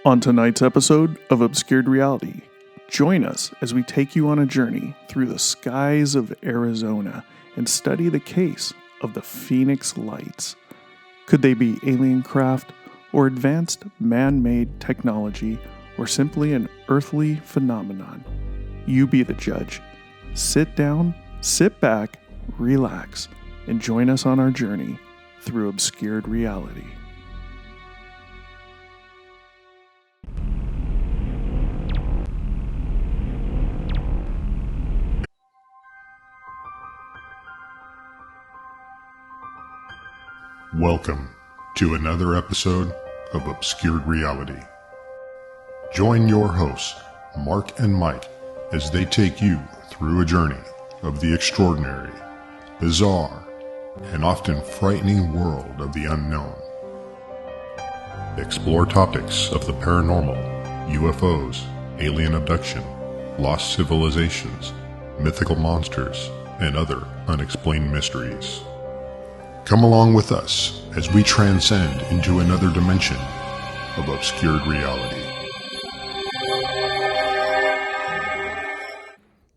On tonight's episode of Obscured Reality, join us as we take you on a journey through the skies of Arizona and study the case of the Phoenix Lights. Could they be alien craft, or advanced man-made technology, or simply an earthly phenomenon? You be the judge. Sit down, sit back, relax, and join us on our journey through Obscured Reality. Welcome to another episode of Obscured Reality. Join your hosts, Mark and Mike, as they take you through a journey of the extraordinary, bizarre, and often frightening world of the unknown. Explore topics of the paranormal, UFOs, alien abduction, lost civilizations, mythical monsters, and other unexplained mysteries. Come along with us as we transcend into another dimension of obscured reality.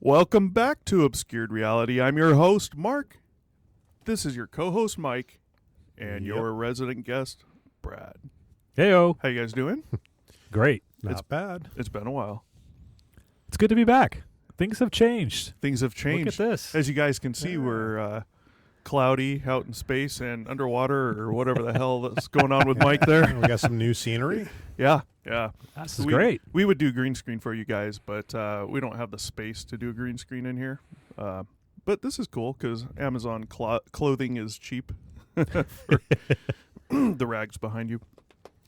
Welcome back to Obscured Reality. I'm your host, Mark. This is your co-host, Mike, and your resident guest, Brad. Heyo. How you guys doing? Great. Not bad. It's been a while. It's good to be back. Things have changed. Things have changed. Look at this. As you guys can see, we're cloudy out in space and underwater or whatever the hell that's going on with Mike there. We got some new scenery. Yeah. This is great. We would do green screen for you guys, but we don't have the space to do a green screen in here. But this is cool because Amazon clothing is cheap for the rags behind you.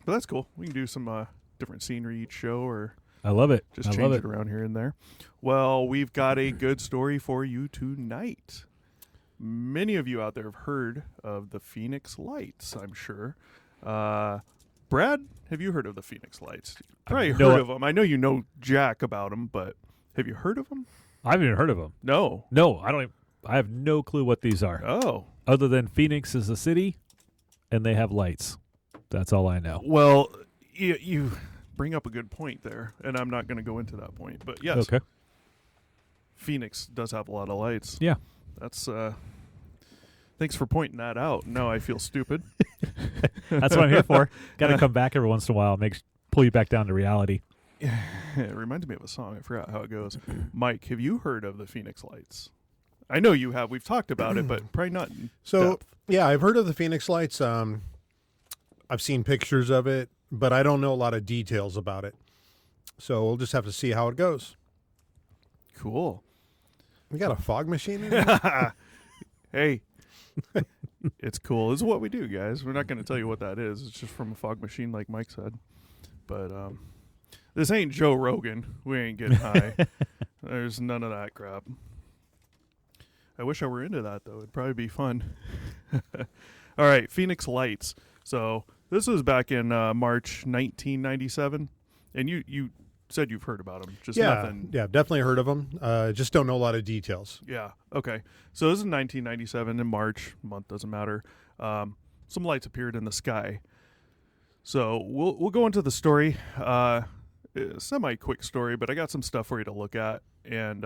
But that's cool. We can do some different scenery each show or I love it. just change it around here and there. Well, we've got a good story for you tonight. Many of you out there have heard of the Phoenix Lights, I'm sure. Brad, have you heard of the Phoenix Lights? Probably heard of them. I know you know Jack about them, but have you heard of them? I haven't even heard of them. No. No, I don't. I have no clue what these are. Oh. Other than Phoenix is a city, and they have lights. That's all I know. Well, you bring up a good point there, and I'm not going to go into that point. But yes, Okay. Phoenix does have a lot of lights. Yeah. That's thanks for pointing that out. Now I feel stupid. That's what I'm here for. Got to come back every once in a while, pull you back down to reality. It reminded me of a song. I forgot how it goes. Mike, have you heard of the Phoenix Lights? I know you have. We've talked about it, but probably not in depth. Yeah, I've heard of the Phoenix Lights. I've seen pictures of it, but I don't know a lot of details about it. So we'll just have to see how it goes. Cool. We got a fog machine in here? Hey, it's cool. This is what we do, guys. We're not going to tell you what that is. It's just from a fog machine, like Mike said. But this ain't Joe Rogan. We ain't getting high. There's none of that crap. I wish I were into that, though. It'd probably be fun. All right, Phoenix Lights. So this was back in March 1997. And you said you've heard about them. Just nothing. Yeah, definitely heard of them. Just don't know a lot of details. Yeah. Okay. So this is 1997 in March. Month doesn't matter. Some lights appeared in the sky. So we'll go into the story. Semi quick story, but I got some stuff for you to look at and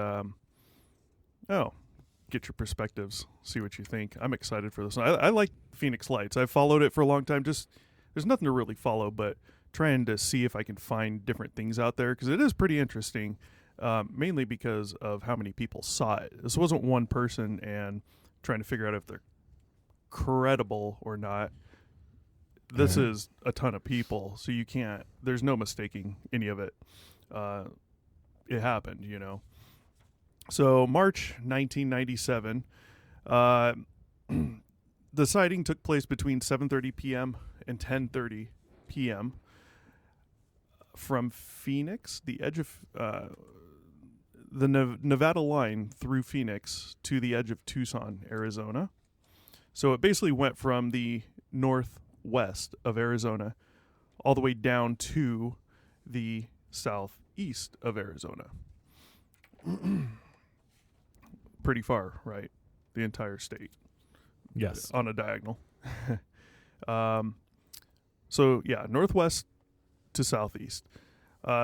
get your perspectives. See what you think. I'm excited for this one. I like Phoenix Lights. I've followed it for a long time. Just there's nothing to really follow, but trying to see if I can find different things out there because it is pretty interesting, mainly because of how many people saw it. This wasn't one person and trying to figure out if they're credible or not. This is a ton of people, so there's no mistaking any of it. It happened, you know. So March 1997, the sighting took place between 7:30 p.m. and 10:30 p.m. from Phoenix, the edge of the Nevada line through Phoenix to the edge of Tucson, Arizona. So it basically went from the northwest of Arizona all the way down to the southeast of Arizona. Pretty far, right? The entire state. Yes. On a diagonal. So, yeah, northwest to southeast.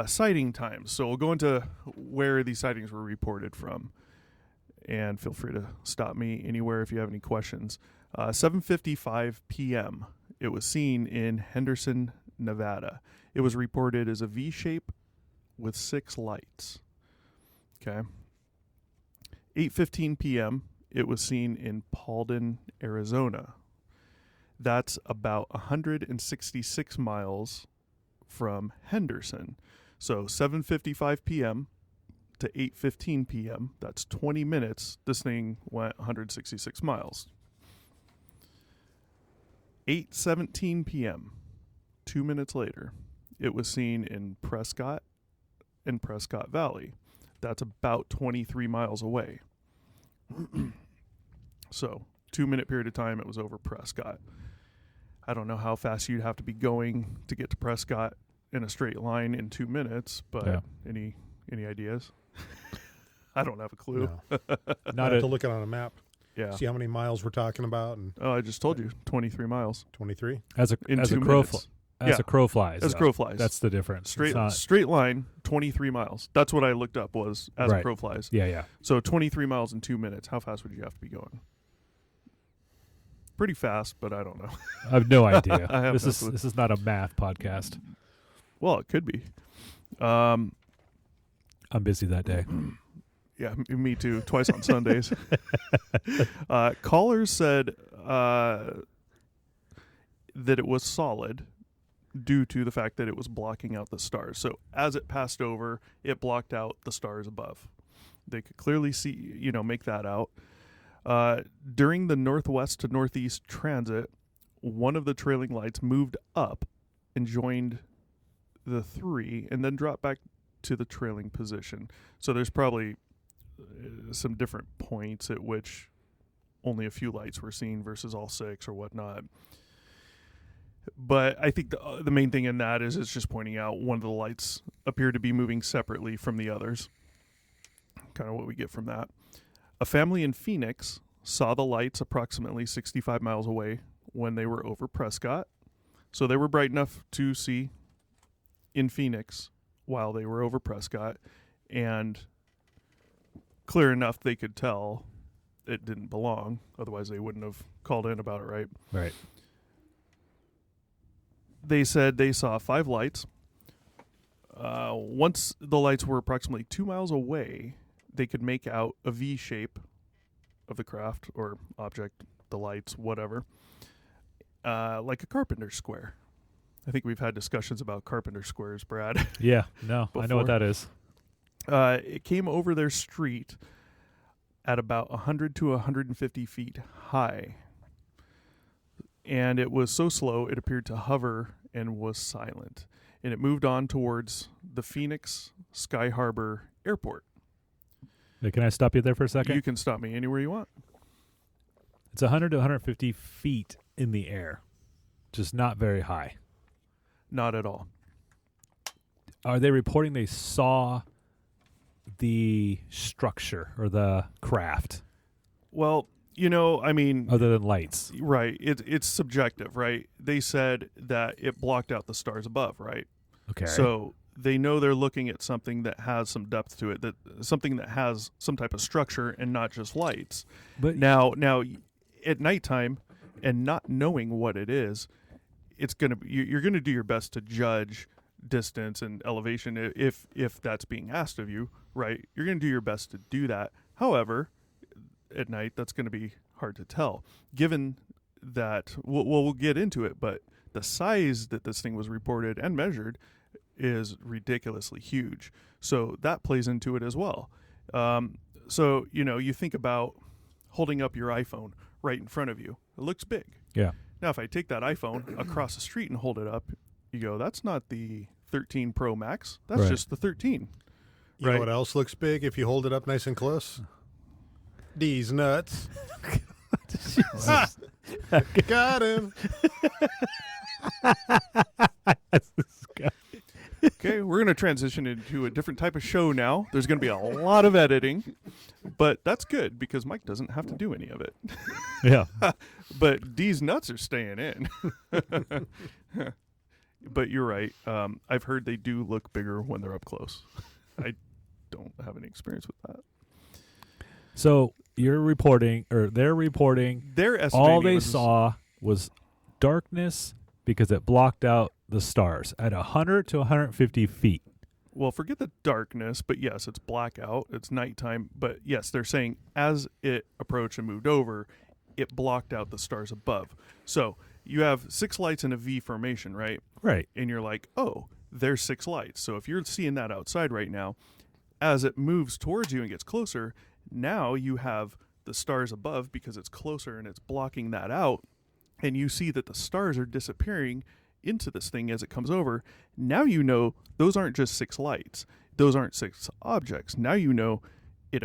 Sighting times. So we'll go into where these sightings were reported from. And feel free to stop me anywhere if you have any questions. 7:55 p.m. It was seen in Henderson, Nevada. It was reported as a V shape with 6 lights. Okay. 8:15 p.m. It was seen in Paulden, Arizona. That's about 166 miles from Henderson. So 7:55 p.m. to 8:15 p.m. That's 20 minutes. This thing went 166 miles. 8:17 p.m. 2 minutes later, it was seen in Prescott and Prescott Valley. That's about 23 miles away. So 2 minute period of time, it was over Prescott. I don't know how fast you'd have to be going to get to Prescott in a straight line in 2 minutes, but Yeah. any ideas? I don't have a clue. No. Not I have a, to look at it on a map, Yeah. see how many miles we're talking about, and Oh, I just told you, 23 miles 23. as a in 2 crow minutes. Yeah. a crow flies. As though. crow flies. That's the difference. It's straight not- straight line, 23 miles. That's what I looked up was as a Right. crow flies. Yeah. So 23 miles in 2 minutes. How fast would you have to be going? Pretty fast, but I don't know. I have no idea. I have this no is clue. this is not a math podcast. Well, it could be. I'm busy that day. Yeah, me too. Twice on Sundays. Callers said that it was solid due to the fact that it was blocking out the stars. So as it passed over, it blocked out the stars above. They could clearly see, make that out. During the northwest to northeast transit, one of the trailing lights moved up and joined the 3 and then dropped back to the trailing position. So there's probably some different points at which only a few lights were seen versus all 6 or whatnot. But I think the main thing in that is it's just pointing out one of the lights appeared to be moving separately from the others. Kind of what we get from that. A family in Phoenix saw the lights approximately 65 miles away when they were over Prescott. So they were bright enough to see in Phoenix while they were over Prescott, and clear enough they could tell it didn't belong. Otherwise they wouldn't have called in about it, right? Right. They said they saw 5 lights. Once the lights were approximately 2 miles away, they could make out a V shape of the craft or object, the lights, whatever, like a carpenter square. I think we've had discussions about carpenter squares, Brad. Yeah. No, I know what Before. that is. It came over their street at about 100 to 150 feet high. And it was so slow, it appeared to hover and was silent. And it moved on towards the Phoenix Sky Harbor Airport. Hey, can I stop you there for a second? You can stop me anywhere you want. It's 100 to 150 feet in the air, just not very high. Not at all. Are they reporting they saw the structure or the craft Well, other than lights? right. It's subjective, right? They said that it blocked out the stars above, right? Okay. So they know they're looking at something that has some depth to it, that something that has some type of structure and not just lights. but Now at nighttime and not knowing what it is, it's going to you're going to do your best to judge distance and elevation if that's being asked of you, right? You're going to do your best to do that. However, at night that's going to be hard to tell given that we'll get into it, but the size that this thing was reported and measured is ridiculously huge. So that plays into it as well. So, you think about holding up your iPhone right in front of you. It looks big. yeah. Now, if I take that iPhone across the street and hold it up, you go, that's not the 13 Pro Max. That's Right. just the 13. You Right. know what else looks big if you hold it up nice and close? These nuts. Got him. Okay, we're going to transition into a different type of show now. There's going to be a lot of editing, but that's good because Mike doesn't have to do any of it. Yeah. But these nuts are staying in. But you're right. I've heard they do look bigger when they're up close. I don't have any experience with that. So you're reporting, or they're reporting, They're estimating all they it was- saw was darkness because it blocked out the stars at 100 to 150 feet. Well, forget the darkness, but yes, it's blackout. It's nighttime. But yes, they're saying as it approached and moved over, it blocked out the stars above. So you have 6 lights in a V formation, right? Right. And you're like, oh, there's 6 lights. So if you're seeing that outside right now, as it moves towards you and gets closer, now you have the stars above because it's closer and it's blocking that out. And you see that the stars are disappearing into this thing as it comes over. Now you know those aren't just 6 lights. Those aren't 6 objects. Now you know it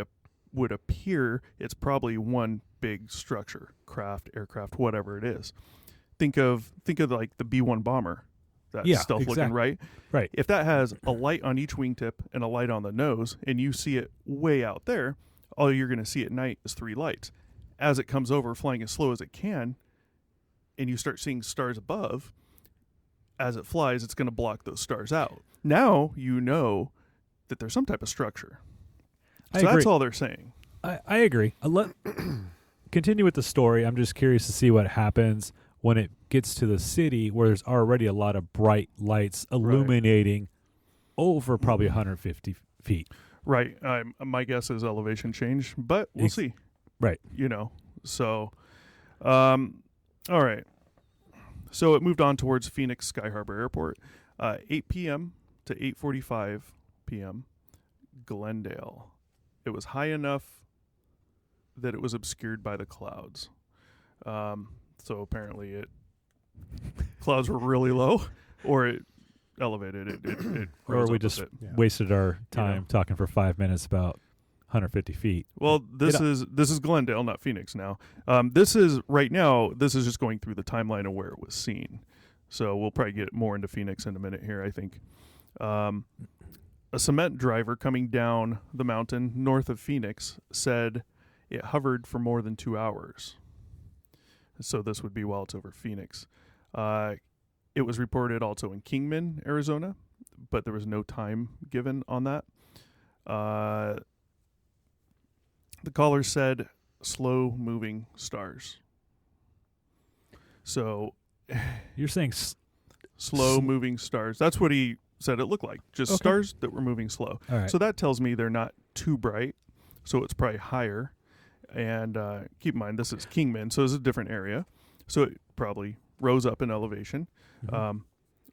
would appear it's probably one big structure, craft, aircraft, whatever it is. Think of like the B-1 bomber. That Yeah, stealth looking, exactly. right? Right. If that has a light on each wingtip and a light on the nose, and you see it way out there, all you're going to see at night is 3 lights. As it comes over, flying as slow as it can, and you start seeing stars above, as it flies, it's going to block those stars out. Now you know that there's some type of structure. I So agree. that's all they're saying. I agree. Continue with the story. I'm just curious to see what happens when it gets to the city where there's already a lot of bright lights illuminating over probably 150 feet. Right. My guess is elevation change, but we'll see. Right. So, all right. So it moved on towards Phoenix Sky Harbor Airport, 8 p.m. to 8:45 p.m. Glendale. It was high enough that it was obscured by the clouds. So apparently clouds were really low, or it elevated. It Or rose we up a just bit. Yeah. wasted our time talking for 5 minutes about 150 feet. Well, this is Glendale, not Phoenix now. This is just going through the timeline of where it was seen. So we'll probably get more into Phoenix in a minute here, I think. A cement driver coming down the mountain north of Phoenix said it hovered for more than 2 hours. So this would be while it's over Phoenix. It was reported also in Kingman, Arizona, but there was no time given on that. The caller said slow-moving stars. So You're saying slow-moving stars. That's what he said it looked like. Just Okay. stars that were moving slow. all right. So that tells me they're not too bright. So it's probably higher. And keep in mind, this is Kingman, so it's a different area. So it probably rose up in elevation. Mhm.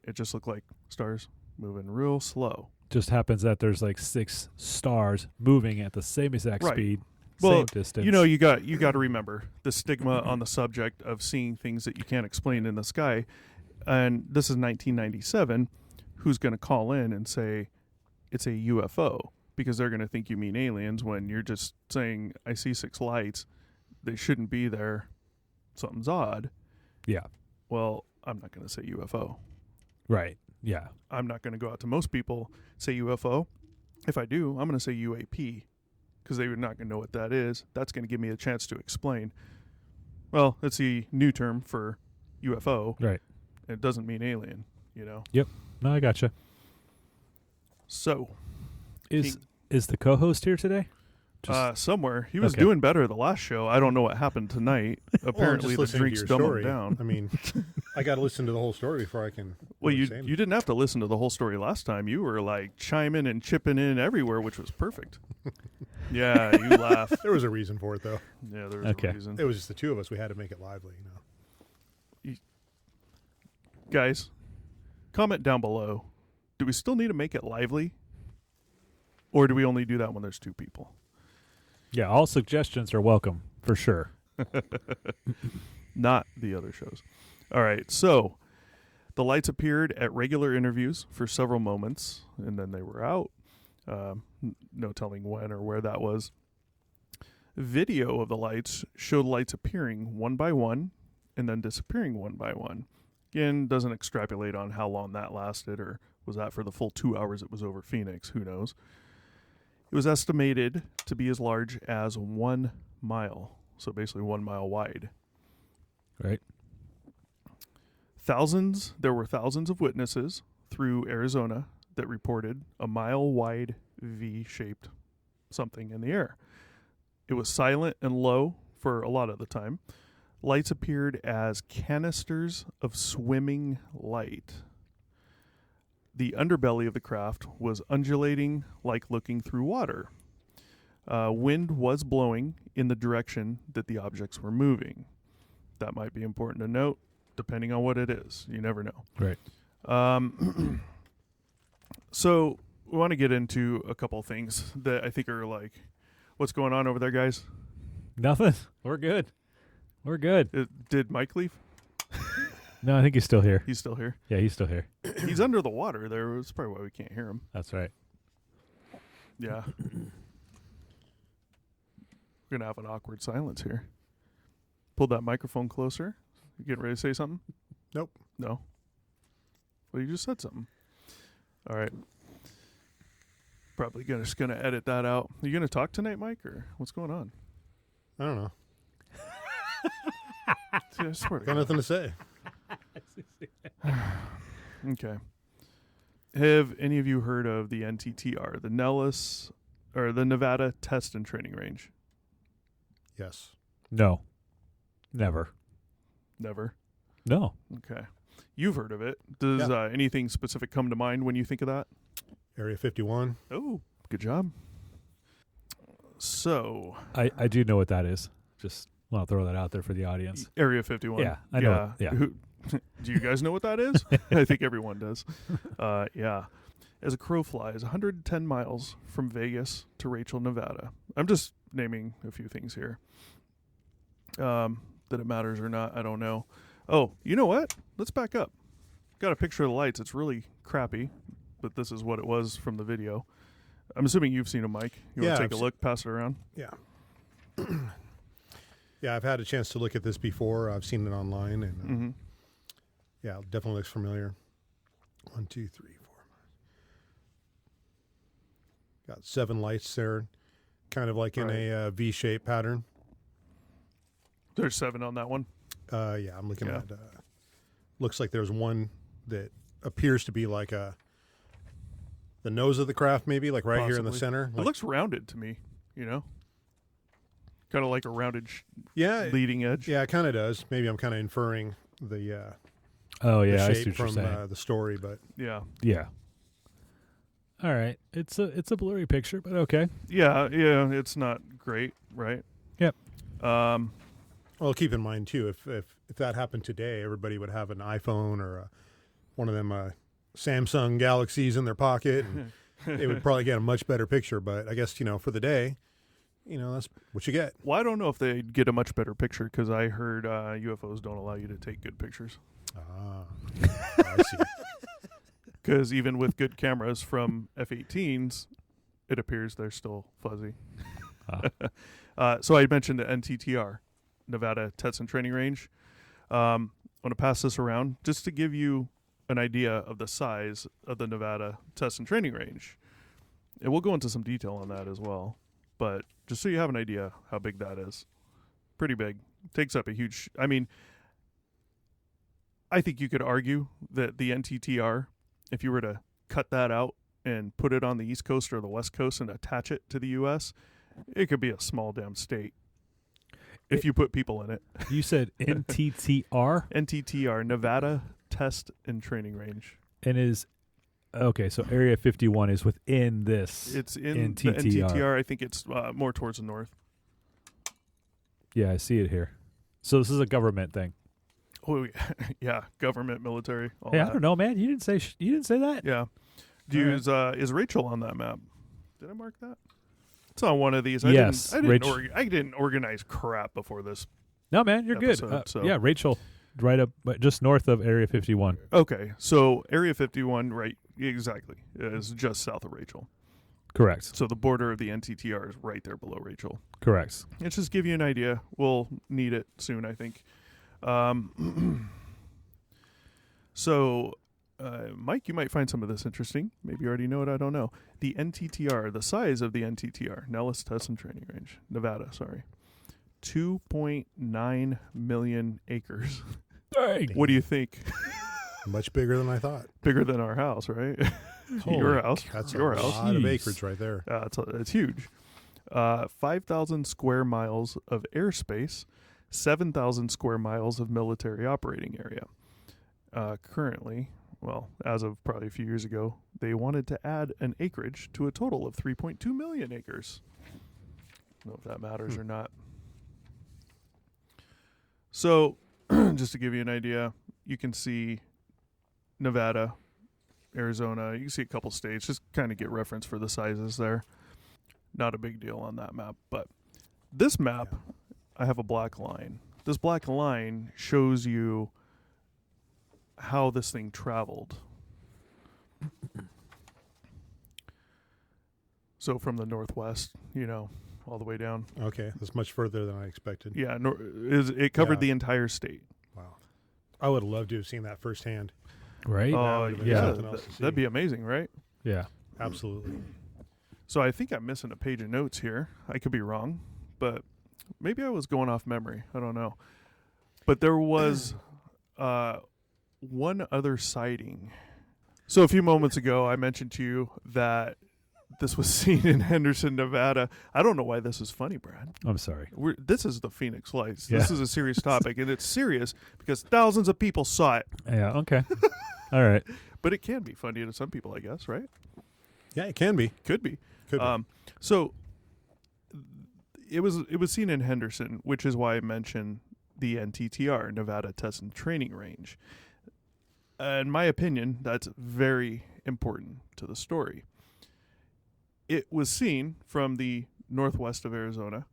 It just looked like stars moving real slow. Just happens that there's like 6 stars moving at the same exact Right. speed, Well, same distance. You got to remember the stigma on the subject of seeing things that you can't explain in the sky. And this is 1997. Who's going to call in and say it's a UFO? Because they're going to think you mean aliens when you're just saying, I see 6 lights. They shouldn't be there. Something's odd. Yeah. Well, I'm not going to say UFO. Right. Yeah. I'm not going to go out to most people, say UFO. If I do, I'm going to say UAP because they're not going to know what that is. That's going to give me a chance to explain. Well, it's the new term for UFO. Right. It doesn't mean alien, No, I gotcha. So, Is the co-host here today? somewhere. He was Okay. doing better the last show. I don't know what happened tonight. Apparently, the drinks dumb him down. I mean, I got to listen to the whole story before I can. Well, you understand. didn't have to listen to the whole story last time. You were like chiming and chipping in everywhere, which was perfect. Yeah, you laugh. There was a reason for it, though. Yeah, there was Okay. a reason. It was just the two of us. We had to make it lively, Guys, comment down below. Do we still need to make it lively? Or do we only do that when there's 2 people? Yeah, all suggestions are welcome for sure. Not the other shows. All right, so the lights appeared at regular interviews for several moments, and then they were out. No telling when or where that was. Video of the lights showed lights appearing one by one and then disappearing one by one. Again, doesn't extrapolate on how long that lasted, or was that for the full 2 hours it was over Phoenix? Who knows? It was estimated to be as large as 1 mile, so basically 1 mile wide. Right. There were thousands of witnesses through Arizona that reported a mile-wide V-shaped something in the air. It was silent and low for a lot of the time. Lights appeared as canisters of swimming light. The underbelly of the craft was undulating like looking through water. Wind was blowing in the direction that the objects were moving. That might be important to note, depending on what it is. You never know. Right. So we want to get into a couple things that I think are like, what's going on over there, guys? Nothing. We're good. We're good. Did Mike leave? No, I think he's still here. He's still here. Yeah, he's still here. He's under the water there. That's probably why we can't hear him. That's right. Yeah. We're going to have an awkward silence here. Pull that microphone closer. You getting ready to say something? Nope. No? Well, you just said something. All right. Probably just going to edit that out. Are you going to talk tonight, Mike, or what's going on? I don't know. I swear to Got God. nothing to say. Okay. Have any of you heard of the NTTR, the Nellis, or the Nevada Test and Training Range? Yes. No. Never. Never. No. Okay. You've heard of it. Does anything specific come to mind when you think of that? Area 51. Oh, good job. So, I do know what that is. Just want to throw that out there for the audience. Area 51. Yeah, I know. Yeah. Do you guys know what that is? I think everyone does. Yeah. As a crow flies 110 miles from Vegas to Rachel, Nevada. I'm just naming a few things here. That it matters or not, I don't know. Oh, you know what? Let's back up. Got a picture of the lights. It's really crappy, but this is what it was from the video. I'm assuming you've seen them, Mike. You want to take a look, pass it around? Yeah. Yeah, I've had a chance to look at this before. I've seen it online, and yeah, it definitely looks familiar. 1, 2, 3, 4. Got 7 lights there, kind of like in a V-shaped pattern. There's 7 on that one. Yeah, I'm looking at. Looks like there's one that appears to be like the nose of the craft, maybe like right here in the Possibly. center. It looks rounded to me, kind of like a rounded yeah, leading edge. yeah, it kind of does. Maybe I'm kind of inferring the Oh yeah, I see shape what you're from saying. the story, but Yeah. Yeah. All right. It's a blurry picture, but okay. Yeah, it's not great, right? Yep. well, keep in mind too, if that happened today, everybody would have an iPhone or one of them Samsung Galaxies in their pocket, and it would probably get a much better picture. But I guess for the day, that's what you get. Well, I don't know if they'd get a much better picture because I heard UFOs don't allow you to take good pictures. Ah, I see. Because even with good cameras from F-18s, it appears they're still fuzzy. So I mentioned the NTTR, Nevada Test and Training Range. I want to pass this around just to give you an idea of the size of the Nevada Test and Training Range. And we'll go into some detail on that as well. But just so you have an idea how big that is. Pretty big. Takes up a huge... I think you could argue that the NTTR, if you were to cut that out and put it on the East Coast or the West Coast and attach it to the U.S., it could be a small damn state if you put people in it. You said NTTR? NTTR, Nevada Test and Training Range. And okay, so Area 51 is within this. It's in NTTR. the NTTR. I think it's more towards the north. Yeah, I see it here. So this is a government thing. Oh, yeah, government, military. All Hey, I that. don't know, man. You didn't say that. Yeah. Is Rachel on that map? Did I mark that? It's on one of these. Yes, I didn't organize crap before this. No, man, you're Episode, good. so- Yeah, Rachel, right up, but just north of Area 51. Okay, so Area 51, right, exactly, is just south of Rachel. Correct. So the border of the NTTR is right there below Rachel. Correct. Let's just give you an idea. We'll need it soon, I think. So, Mike, you might find some of this interesting. Maybe you already know it. I don't know. The NTTR, the size of the NTTR, Nellis Test and Training Range, Nevada, 2.9 million acres. Dang. What do you think? Much bigger than I thought. Bigger than our house, right? Holy Your house. That's Your a house. lot of Jeez. acreage right there. It's huge. 5,000 square miles of airspace, 7,000 square miles of military operating area. Currently, well, as of probably a few years ago, they wanted to add an acreage to a total of 3.2 million acres. I don't know if that matters or not. So, just to give you an idea, you can see Nevada, Arizona. You can see a couple states. Just kind of get reference for the sizes there. Not a big deal on that map. But this map, I have a black line. This black line shows you how this thing traveled. So from the northwest, all the way down. Okay, that's much further than I expected. Yeah, it covered Yeah. the entire state. Wow. I would have loved to have seen that firsthand. Right? Oh, would've been yeah. something else to see. That'd be amazing, right? Yeah. Absolutely. So I think I'm missing a page of notes here. I could be wrong, but maybe I was going off memory. I don't know. But there was one other sighting. So a few moments ago, I mentioned to you that this was seen in Henderson, Nevada. I don't know why this is funny, Brad. I'm sorry. This is the Phoenix Lights. Yeah. This is a serious topic, and it's serious because thousands of people saw it. Yeah, okay. All right. But it can be funny to some people, I guess, right? Yeah, it can be. Could be. Could be. So it was seen in Henderson, which is why I mentioned the NTTR, Nevada Test and Training Range. In my opinion, that's very important to the story. It was seen from the northwest of Arizona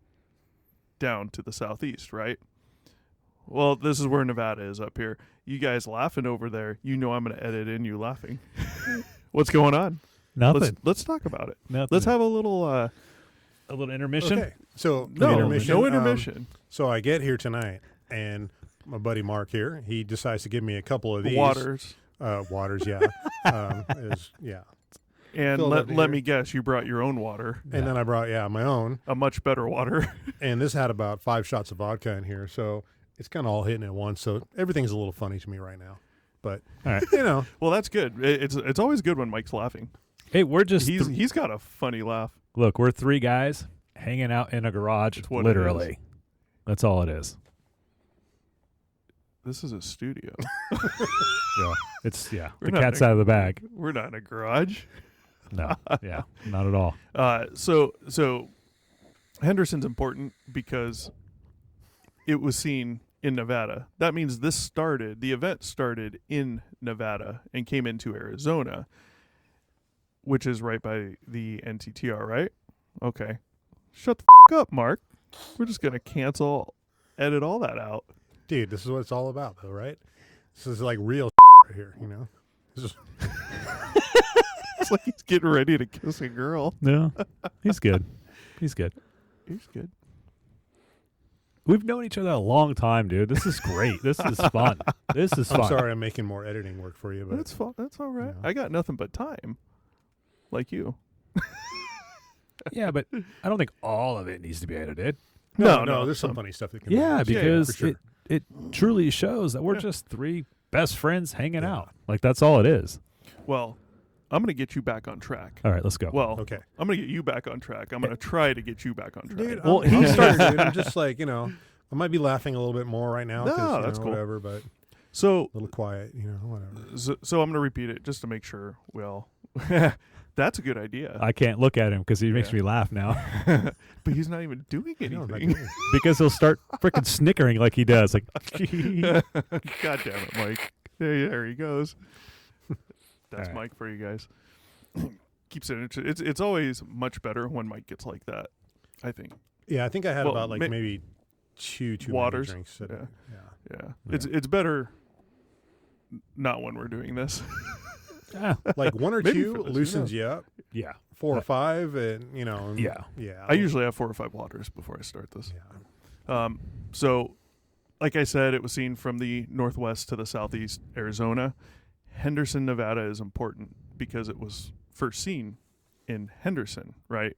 down to the southeast, right? Well, this is where Nevada is up here. You guys laughing over there, I'm going to edit in you laughing. What's going on? Nothing. Let's talk about it. Nothing. Let's have a little a little intermission. Okay. So no intermission. intermission. So I get here tonight, and my buddy Mark here, he decides to give me a couple of these. Waters. Waters, yeah. Yeah. And Filled up let here. me guess, you brought your own water, And then I brought, my own. a much better water. And this had about 5 shots of vodka in here. So it's kind of all hitting at once. So everything's a little funny to me right now. But, All right. Well, that's good. It's always good when Mike's laughing. Hey, we're just He's got a funny laugh. look, we're 3 guys hanging out in a garage, That's what it literally. That's all it is. This is a studio. Yeah. It's We're the not cat's big. out of the bag. We're not in a garage. No. Yeah. Not at all. So Henderson's important because it was seen in Nevada. That means the event started in Nevada and came into Arizona, which is right by the NTTR, right? Okay. Shut the up, Mark. We're just going to edit all that out. dude, this is what it's all about, though, right? This is like real right here, This is, It's like he's getting ready to kiss a girl. No. He's good. He's good. He's good. We've known each other a long time, dude. This is great. This is fun. This is fun. I'm sorry I'm making more editing work for you, but That's fun. That's all right. Yeah. I got nothing but time. Like you. Yeah, but I don't think all of it needs to be edited. no, there's some funny stuff that can be Yeah, used. because for sure. it truly shows that we're Yeah. just 3 best friends hanging Yeah. out. Like, that's all it is. Well, I'm going to get you back on track. All right, let's go. Well, Okay. I'm going to get you back on track. I'm going to try to get you back on track. Dude, Well, I'm he sorry, dude. I'm just like, I might be laughing a little bit more right now. 'cause, No, that's cool. Whatever, but So, a little quiet, whatever. so I'm going to repeat it just to make sure we all. That's a good idea. I can't look at him because he makes Yeah. me laugh now But he's not even doing I know, I'm not anything. doing it. because he'll start freaking snickering like he does. Like, God damn it, Mike. There he goes. That's All right. Mike for you guys. Keeps it interesting. It's always much better when Mike gets like that, I think. Yeah, I think I had Well, about like maybe two Waters. many drinks. Yeah. Yeah. Yeah. It's better not when we're doing this. ah, Like 1 or Maybe 2 for this, who loosens knows? you up. yeah. 4 or 5, and Yeah. yeah. I usually have 4 or 5 waters before I start this. Yeah. So, like I said, it was seen from the northwest to the southeast Arizona. Henderson, Nevada is important because it was first seen in Henderson, right?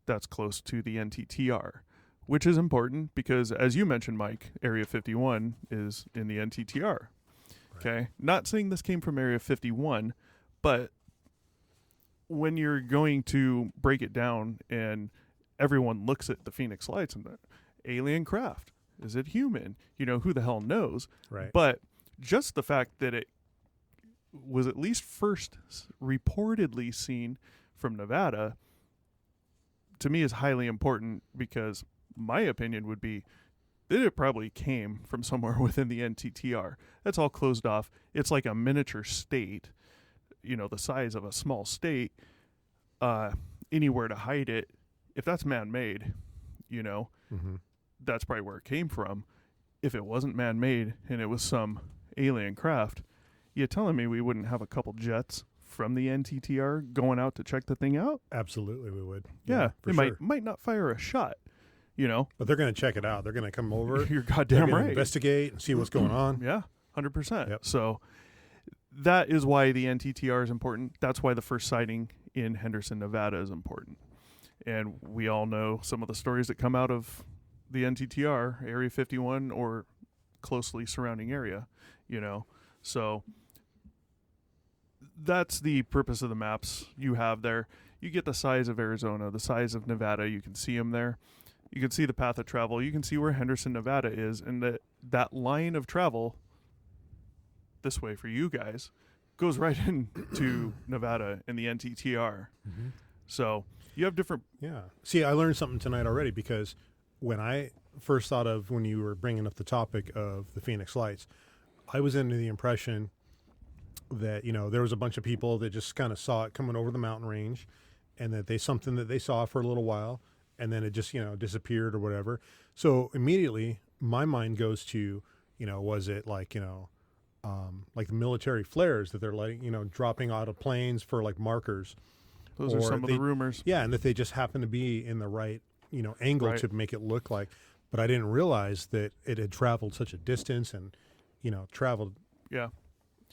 That's close to the NTTR, which is important because, as you mentioned, Mike, Area 51 is in the NTTR. Okay. Not saying this came from Area 51, but when you're going to break it down and everyone looks at the Phoenix Lights and the alien craft, is it human? Who the hell knows? Right. But just the fact that it was at least first reportedly seen from Nevada, to me, is highly important, because my opinion would be that it probably came from somewhere within the NTTR. That's all closed off. It's like a miniature state, the size of a small state. Anywhere to hide it, if that's man-made, Mm-hmm. that's probably where it came from. If it wasn't man-made and it was some alien craft, you telling me we wouldn't have a couple jets from the NTTR going out to check the thing out? Absolutely, we would. Yeah, for it sure. might not fire a shot, But they're going to check it out. They're going to come over. You're They're goddamn gonna right. investigate and see what's going on. Yeah, 100%. Yep. So that is why the NTTR is important. That's why the first sighting in Henderson, Nevada is important. And we all know some of the stories that come out of the NTTR, Area 51, or closely surrounding area, So that's the purpose of the maps you have there. You get the size of Arizona, the size of Nevada. You can see them there. You can see the path of travel. You can see where Henderson, Nevada is, and that line of travel this way for you guys goes right into Nevada and the NTTR. Mm-hmm. So you have different. Yeah. See, I learned something tonight already, because when I first thought of, when you were bringing up the topic of the Phoenix Lights, I was under the impression that, there was a bunch of people that just kind of saw it coming over the mountain range, and that something that they saw for a little while, and then it just, disappeared or whatever. So immediately my mind goes to, was it like the military flares that they're dropping out of planes for like markers? Those are Or some of the rumors. Yeah, and that they just happen to be in the right, angle Right. to make it look like. But I didn't realize that it had traveled such a distance and, traveled, Yeah.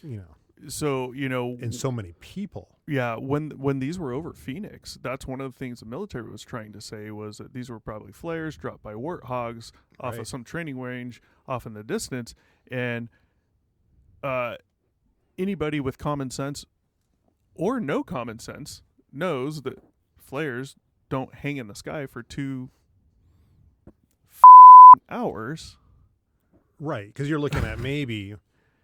in So, so many people. yeah, when these were over Phoenix, that's one of the things the military was trying to say, was that these were probably flares dropped by warthogs off Right. of some training range off in the distance. And anybody with common sense or no common sense knows that flares don't hang in the sky for 2 hours. Right, because you're looking at maybe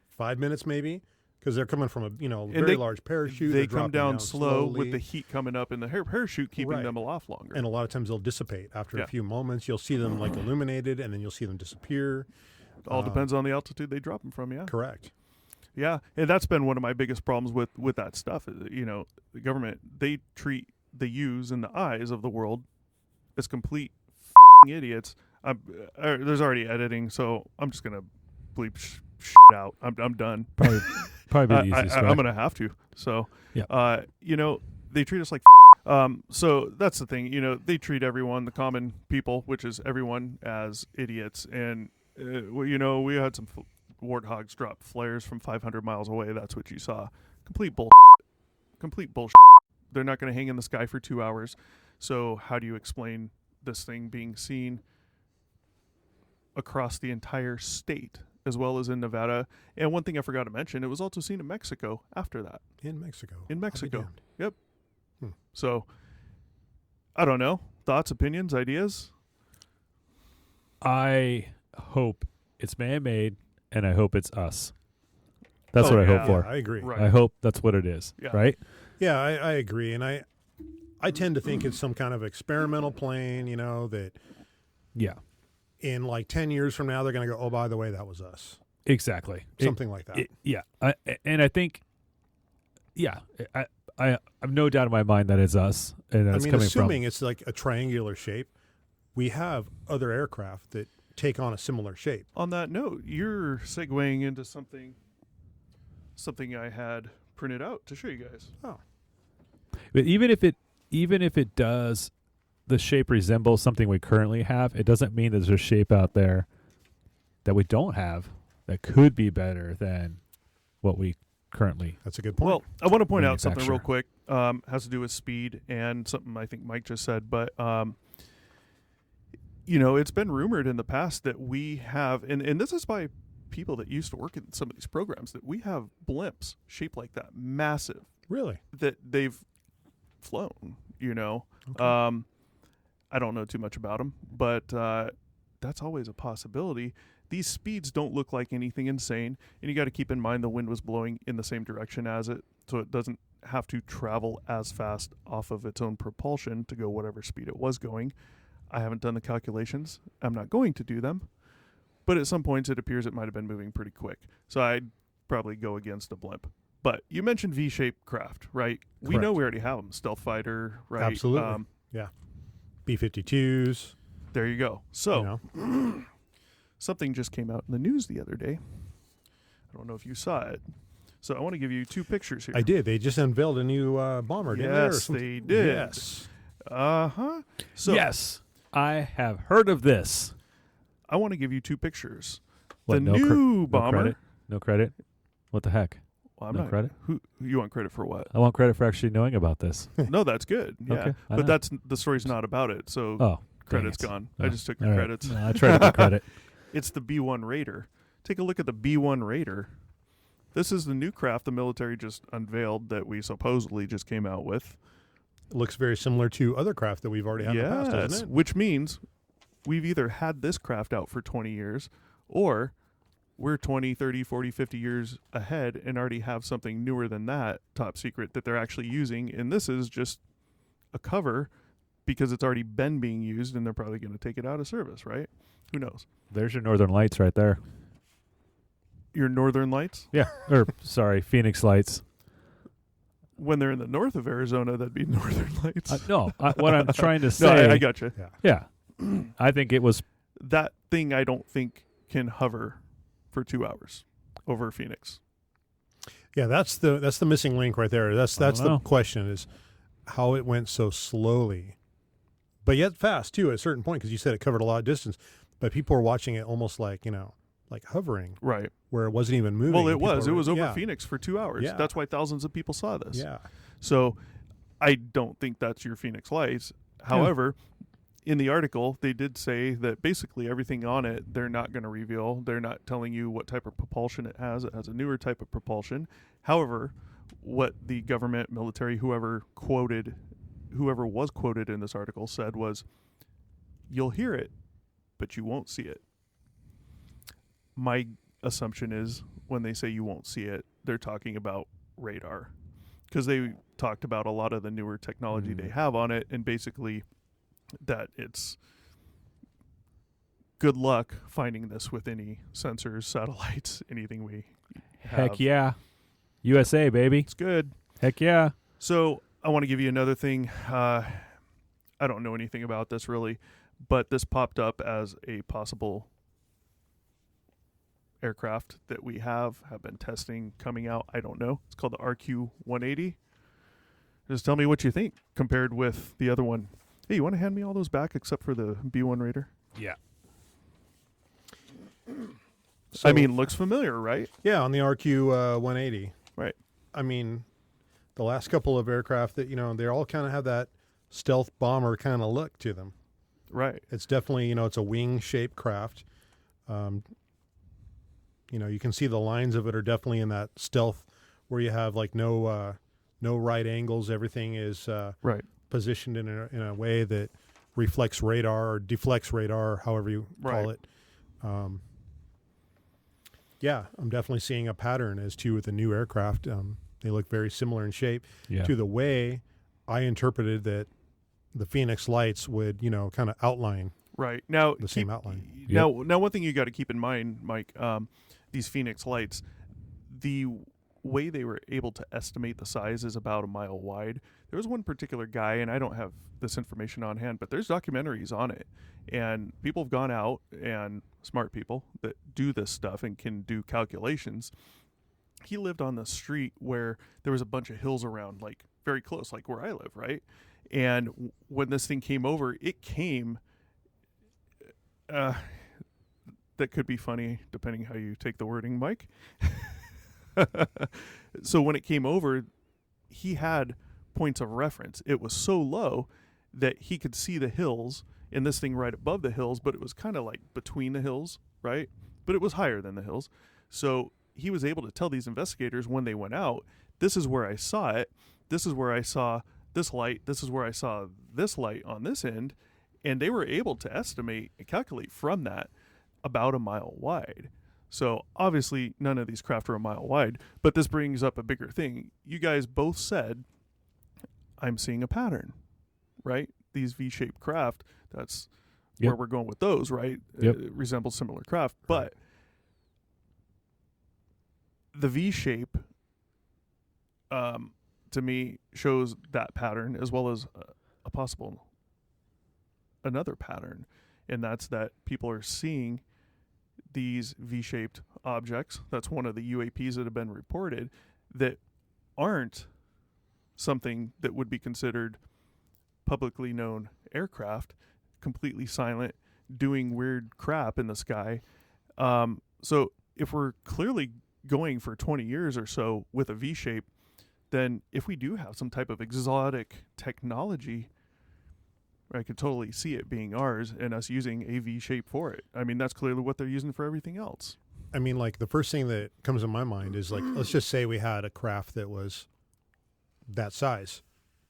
5 minutes, maybe, because they're coming from a And very large parachute. They They're come dropping down slow with slowly. the heat coming up and the parachute keeping Right. them aloft longer. And a lot of times they'll dissipate after Yeah. a few moments. You'll see them like illuminated, and then you'll see them disappear. All depends on the altitude they drop them from, yeah. Correct. Yeah, and that's been one of my biggest problems with that stuff. The government, they use in the eyes of the world as complete idiots. There's already editing, so I'm just gonna bleep out. I'm done. Probably the easiest way. I'm gonna have to. So, Yeah. they treat us like. So that's the thing. They treat everyone, the common people, which is everyone, as idiots. And we had some warthogs drop flares from 500 miles away. That's what you saw. Complete bullshit. Complete bullshit. They're not going to hang in the sky for 2 hours. So how do you explain this thing being seen across the entire state, as well as in Nevada? And one thing I forgot to mention, it was also seen in Mexico after that. In Mexico. In I'll be Mexico. damned. Yep. Hmm. So, I don't know. Thoughts, opinions, ideas? I hope it's man-made, and I hope it's us. That's what I yeah. hope for. Yeah, I agree. Right. I hope that's what it is, Yeah. right? Yeah, I agree, and I tend to think it's some kind of experimental plane. That Yeah, in like 10 years from now they're going to go, oh, by the way, that was us. exactly. Something like that. Yeah, and I think, I have no doubt in my mind that it's us, and that's coming assuming from. it's like a triangular shape, we have other aircraft that take on a similar shape. On that note, you're segueing into something I had printed out to show you guys. Oh, But even if it does, the shape resembles something we currently have, it doesn't mean there's a shape out there that we don't have that could be better than what we currently. that's a good point. Well, I want to point out something real Manufacturer. quick. Has to do with speed and something I think Mike just said. But, it's been rumored in the past that we have, and this is by people that used to work in some of these programs that we have blimps shaped like that, massive, Really? that they've flown, Okay. I don't know too much about them, but that's always a possibility. These speeds don't look like anything insane, and you got to keep in mind the wind was blowing in the same direction as it, so it doesn't have to travel as fast off of its own propulsion to go whatever speed it was going. I haven't done the calculations. I'm not going to do them, but at some points it appears it might have been moving pretty quick. So I'd probably go against a blimp. But you mentioned V-shaped craft, right? We know Correct. we already have them. Stealth fighter, right? Absolutely. Yeah. B-52s. There you go. So You know. something just came out in the news the other day. I don't know if you saw it. So I want to give you two pictures here. I did. They just unveiled a new bomber, didn't they? or Yes, something? they did. Yes. Uh-huh. So yes, I have heard of this. I want to give you two pictures. What, the no new bomber. No credit? No credit? What the heck? Well, I'm No not, credit? Who you want credit for what? I want credit for actually knowing about this. No, that's good. Yeah. Okay, I But know. that's the story's not about it. So Oh, credit's dang it. gone. Oh, I just took your all right. credits. No, I tried to get credit. It's the B-1 Raider. Take a look at the B-1 Raider. This is the new craft the military just unveiled that we supposedly just came out with. It looks very similar to other craft that we've already had in the past, doesn't it? Which means we've either had this craft out for 20 years or we're 20, 30, 40, 50 years ahead and already have something newer than that, top secret, that they're actually using. And this is just a cover because it's already been being used and they're probably going to take it out of service, right? Who knows? There's your Northern Lights right there. Your Northern Lights? Yeah. Or, sorry, Phoenix Lights. When they're in the north of Arizona, that'd be Northern Lights. No, what I'm trying to No, say. I got you. Yeah. I think it was. That thing I don't think can hover for 2 hours over Phoenix. Yeah, that's the missing link right there. That's I don't the know. question is how it went so slowly, but yet fast too at a certain point because you said it covered a lot of distance, but people were watching it almost like like hovering Right. where it wasn't even moving. Well, it and people was. It were- was over yeah, Phoenix for 2 hours. Yeah. That's why thousands of people saw this. Yeah, So I don't think that's your Phoenix Lights. However, in the article, they did say that basically everything on it, they're not going to reveal. They're not telling you what type of propulsion it has. It has a newer type of propulsion. However, what the government, military, whoever was quoted in this article said was, you'll hear it, but you won't see it. My assumption is when they say you won't see it, they're talking about radar, because they talked about a lot of the newer technology they have on it, and basically that it's good luck finding this with any sensors, satellites, anything we have. Heck yeah. USA, baby. It's good. Heck yeah. So I want to give you another thing. I don't know anything about this really, but this popped up as a possible aircraft that we have been testing coming out. I don't know. It's called the RQ-180. Just tell me what you think compared with the other one. Hey, you want to hand me all those back except for the B-1 Raider? Yeah. So, I mean, looks familiar, right? yeah, on the RQ 180. Right. I mean, the last couple of aircraft that they all kind of have that stealth bomber kind of look to them. Right. It's definitely it's a wing shaped craft. You can see the lines of it are definitely in that stealth where you have like no right angles. Everything is Right. positioned in a way that reflects radar or deflects radar, however you call Right. it. Yeah, I'm definitely seeing a pattern as to with the new aircraft. They look very similar in shape Yeah. to the way I interpreted that the Phoenix Lights would, kind of outline. Right. Now, The same outline. Now, one thing you got to keep in mind, Mike, these Phoenix Lights, the way they were able to estimate the size is about a mile wide. There was one particular guy, and I don't have this information on hand, but there's documentaries on it. And people have gone out, and smart people that do this stuff and can do calculations. He lived on the street where there was a bunch of hills around, like very close, like where I live, right? And when this thing came over, it came... that could be funny depending how you take the wording, Mike. So when it came over, he had points of reference. It was so low that he could see the hills and this thing right above the hills, but it was kind of like between the hills, right? But it was higher than the hills. So he was able to tell these investigators when they went out, this is where I saw it. This is where I saw this light. This is where I saw this light on this end. And they were able to estimate and calculate from that about a mile wide. So obviously none of these craft are a mile wide, but this brings up a bigger thing. You guys both said, I'm seeing a pattern, right? These V-shaped craft, that's where we're going with those, right? Yep. It resembles similar craft, but the V-shape to me shows that pattern as well as a possible another pattern, and that's that people are seeing these V-shaped objects. That's one of the UAPs that have been reported that aren't something that would be considered publicly known aircraft, completely silent, doing weird crap in the sky. So if we're clearly going for 20 years or so with a V-shape, then if we do have some type of exotic technology, I could totally see it being ours and us using a V-shape for it. I mean, that's clearly what they're using for everything else. I mean, like, the first thing that comes to my mind is, like, let's just say we had a craft that was that size.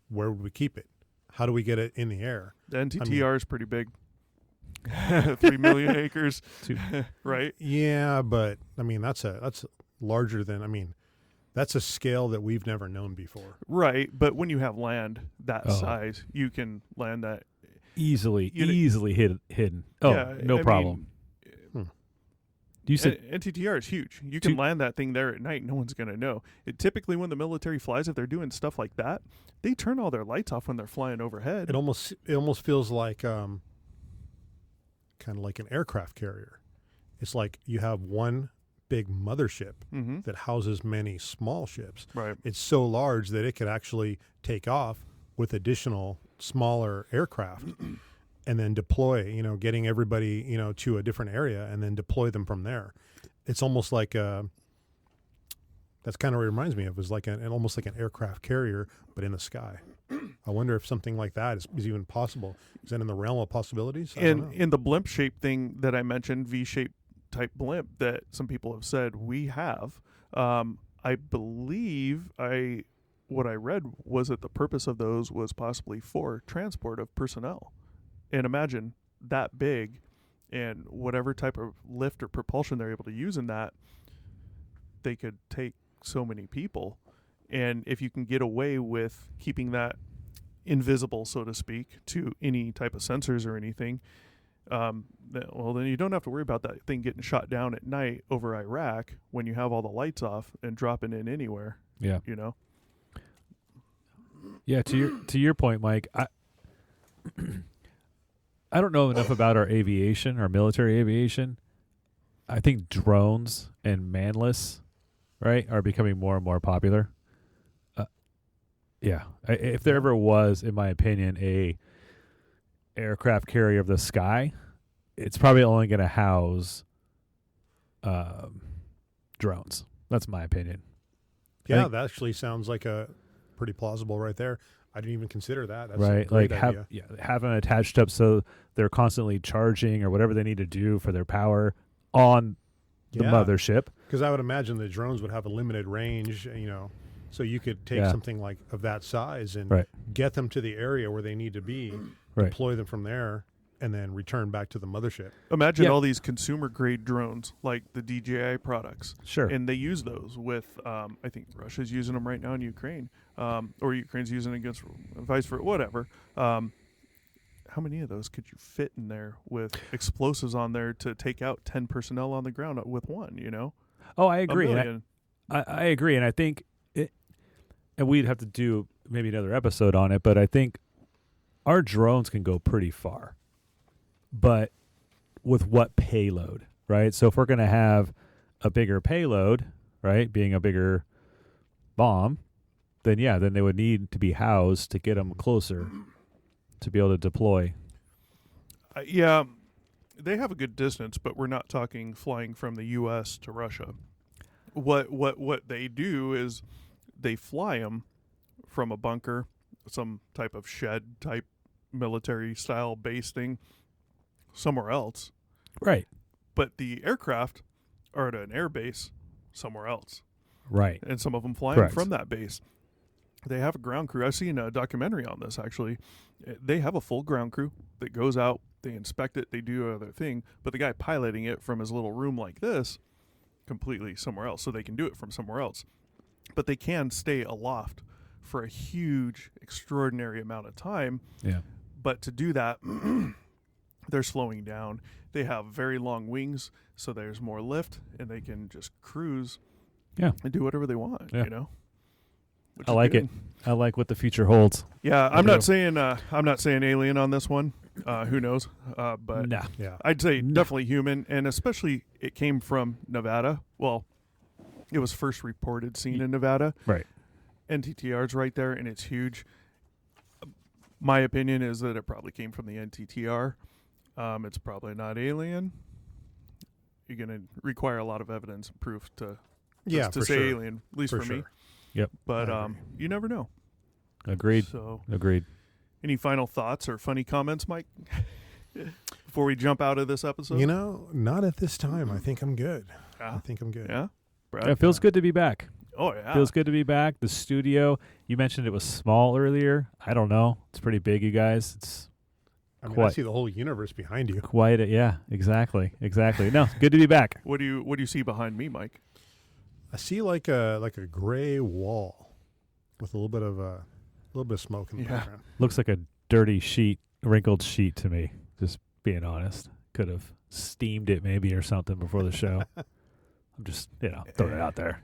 Where would we keep it? How do we get it in the air? The NTTR is pretty big. 3 million acres, right? Yeah, but I mean, that's larger than, I mean, that's a scale that we've never known before. Right, but when you have land that size, you can land that easily hidden. Oh, yeah, no problem. You said NTTR is huge. You can land that thing there at night. No one's going to know. Typically, when the military flies, if they're doing stuff like that, they turn all their lights off when they're flying overhead. It almost feels like kind of like an aircraft carrier. It's like you have one big mothership that houses many small ships. Right. It's so large that it could actually take off with additional smaller aircraft and then deploy, getting everybody, to a different area and then deploy them from there. It's almost like that's kind of what it reminds me of, is like almost like an aircraft carrier, but in the sky. I wonder if something like that is even possible. Is that in the realm of possibilities? And in the blimp shape thing that I mentioned, V-shape type blimp that some people have said we have, I believe what I read was that the purpose of those was possibly for transport of personnel. And imagine that big and whatever type of lift or propulsion they're able to use in that, they could take so many people. And if you can get away with keeping that invisible, so to speak, to any type of sensors or anything, then you don't have to worry about that thing getting shot down at night over Iraq when you have all the lights off and dropping in anywhere. Yeah. Yeah, to your point, Mike, I don't know enough about our aviation, our military aviation. I think drones and manless, right, are becoming more and more popular. If there ever was, in my opinion, a aircraft carrier of the sky, it's probably only going to house drones. That's my opinion. Yeah, that actually sounds like a pretty plausible right there. I didn't even consider that. That's right, a great like idea. have them attached up so they're constantly charging or whatever they need to do for their power on the mothership. Because I would imagine the drones would have a limited range, so you could take something like of that size and get them to the area where they need to be, deploy them from there, and then return back to the mothership. Imagine all these consumer grade drones like the DJI products. Sure. And they use those with, I think Russia's using them right now in Ukraine, or Ukraine's using it against vice versa, whatever. How many of those could you fit in there with explosives on there to take out 10 personnel on the ground with one, Oh, I agree. I agree. And I think and we'd have to do maybe another episode on it, but I think our drones can go pretty far. But with what payload, right? So if we're going to have a bigger payload, right, being a bigger bomb, then they would need to be housed to get them closer to be able to deploy. They have a good distance, but we're not talking flying from the U.S. to Russia. What they do is they fly them from a bunker, some type of shed type military style base thing, somewhere else. Right. But the aircraft are at an air base somewhere else, Right. and some of them flying Correct. from that base. They have a ground crew. I've seen a documentary on this, actually. They have a full ground crew that goes out, they inspect it, they do other thing, but the guy piloting it from his little room like this, completely somewhere else, so they can do it from somewhere else. But they can stay aloft for a huge, extraordinary amount of time. Yeah. But to do that, they're slowing down. They have very long wings, so there's more lift, and they can just cruise Yeah. and do whatever they want, Yeah. you know? Which I is like good. it. I like what the future holds. Yeah, I I'm not do. saying alien on this one. Who knows? But Nah. Yeah. I'd say No. definitely human, and especially it came from Nevada. Well, it was first reported seen in Nevada. Right. NTTR's right there, and it's huge. My opinion is that it probably came from the NTTR. It's probably not alien. You're going to require a lot of evidence and proof to Yeah, to for say sure. alien, at least for, me. sure. Yep. But I agree. you never know. Agreed. So, Agreed. any final thoughts or funny comments, Mike, before we jump out of this episode? You know, not at this time. I think I'm good. Yeah. I think I'm good. Yeah. Brad? It feels good to be back. Oh yeah. Feels good to be back. The studio, you mentioned it was small earlier. I don't know. It's pretty big, you guys. It's I mean, I Quite. see the whole universe behind you. quite a, yeah, exactly. No, good to be back. What do you see behind me, Mike? I see like a gray wall with a little bit of smoke in the Yeah. background. Looks like a dirty sheet, wrinkled sheet to me, just being honest. Could have steamed it maybe or something before the show. I'm just, throwing it out there.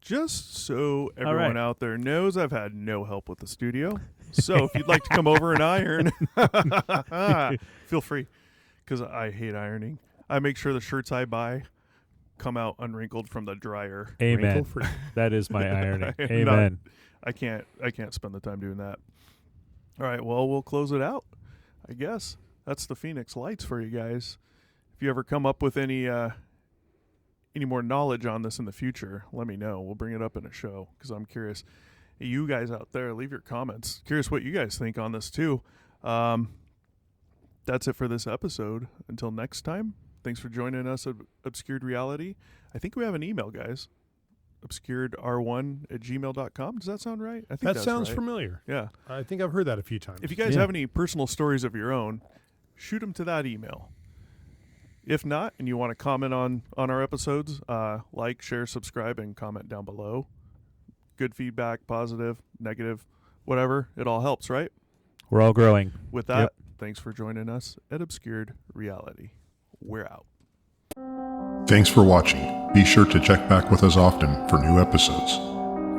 Just so everyone right. out there knows, I've had no help with the studio. So if you'd like to come over and iron, feel free, because I hate ironing. I make sure the shirts I buy come out unwrinkled from the dryer. Amen. Wrinkle-free. That is my irony. I am Amen. I can't spend the time doing that. All right, well, we'll close it out, I guess. That's the Phoenix Lights for you guys. If you ever come up with any more knowledge on this in the future, let me know. We'll bring it up in a show, because I'm curious. You guys out there, leave your comments. Curious what you guys think on this too. That's it for this episode. Until next time, thanks for joining us at Obscured Reality. I think we have an email, guys. obscured1@gmail.com. Does that sound right? I think That that's sounds right. familiar. Yeah. I think I've heard that a few times. If you guys Yeah. have any personal stories of your own, shoot them to that email. If not, and you want to comment on our episodes, like, share, subscribe, and comment down below. Good feedback, positive, negative, whatever. It all helps, right? We're all growing. With that, Yep. thanks for joining us at Obscured Reality. We're out. Thanks for watching. Be sure to check back with us often for new episodes.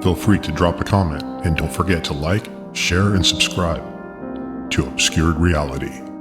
Feel free to drop a comment, and don't forget to like, share, and subscribe to Obscured Reality.